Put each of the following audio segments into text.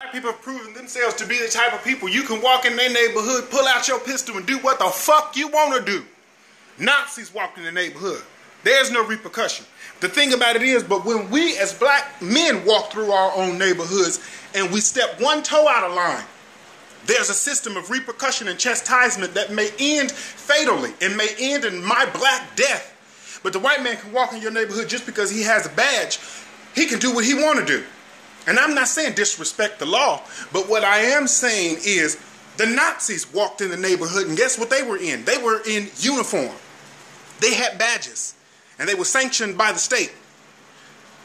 Black people have proven themselves to be the type of people you can walk in their neighborhood, pull out your pistol, and do what the fuck you want to do. Nazis walk in the neighborhood. There's no repercussion. The thing about it is, but when we as black men walk through our own neighborhoods and we step one toe out of line, there's a system of repercussion and chastisement that may end fatally and may end in my black death. But the white man can walk in your neighborhood just because he has a badge. He can do what he want to do. And I'm not saying disrespect the law, but what I am saying is the Nazis walked in the neighborhood, and guess what they were in? They were in uniform. They had badges, and they were sanctioned by the state.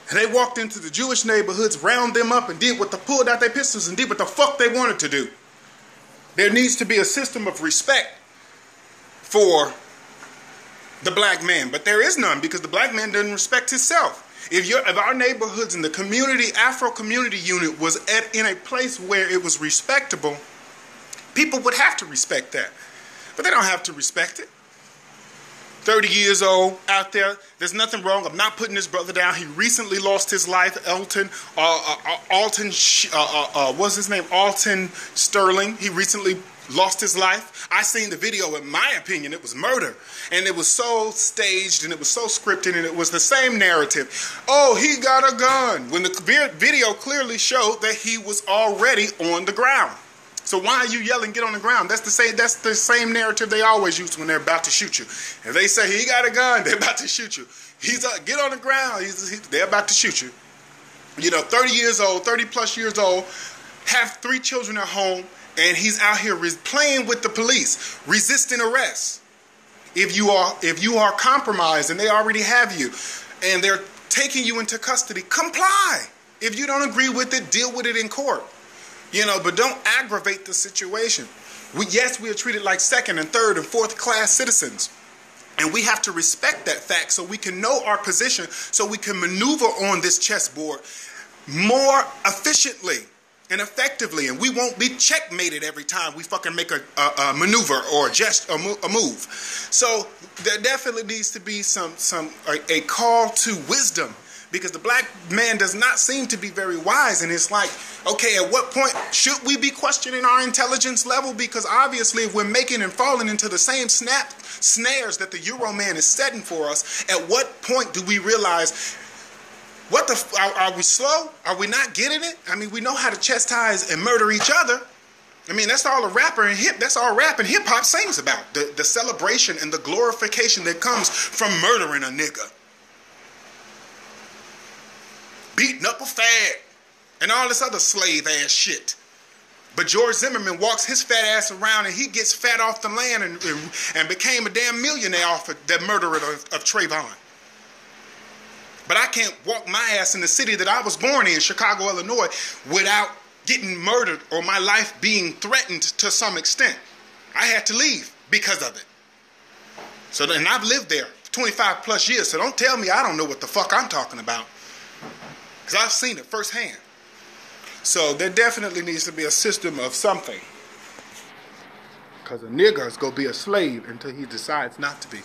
And they walked into the Jewish neighborhoods, round them up, and pulled out their pistols and did what the fuck they wanted to do. There needs to be a system of respect for the black man, but there is none because the black man doesn't respect himself. If our neighborhoods and the community, Afro community unit was in a place where it was respectable, people would have to respect that. But they don't have to respect it. 30 years old, out there, there's nothing wrong. I'm not putting this brother down. He recently lost his life. What's his name? Alton Sterling. He recently lost his life. I seen the video. In my opinion, it was murder. And it was so staged and it was so scripted and it was the same narrative. Oh, he got a gun. When the video clearly showed that he was already on the ground. So why are you yelling, get on the ground? That's the same narrative they always use when they're about to shoot you. If they say he got a gun, they're about to shoot you. Get on the ground. They're about to shoot you. You know, 30 years old, 30 plus years old, have 3 children at home, and he's out here playing with the police, resisting arrest. If you are compromised and they already have you, and they're taking you into custody, comply. If you don't agree with it, deal with it in court. You know, but don't aggravate the situation. Yes, we are treated like second and third and fourth class citizens. And we have to respect that fact so we can know our position, so we can maneuver on this chessboard more efficiently and effectively. And we won't be checkmated every time we fucking make a maneuver or a move. So there definitely needs to be a call to wisdom. Because the black man does not seem to be very wise. And it's like, okay, at what point should we be questioning our intelligence level? Because obviously if we're making and falling into the same snares that the Euro man is setting for us, at what point do we realize, are we slow? Are we not getting it? I mean, we know how to chastise and murder each other. I mean, that's all that's all rap and hip hop sings about. The celebration and the glorification that comes from murdering a nigga. Beating up a fag, and all this other slave ass shit. But George Zimmerman walks his fat ass around and he gets fat off the land and became a damn millionaire off of that murderer of Trayvon. But I can't walk my ass in the city that I was born in, Chicago, Illinois, without getting murdered or my life being threatened to some extent. I had to leave because of it. So, and I've lived there for 25 plus years, so don't tell me I don't know what the fuck I'm talking about. Because I've seen it firsthand. So there definitely needs to be a system of something. Because a nigger is going to be a slave until he decides not to be.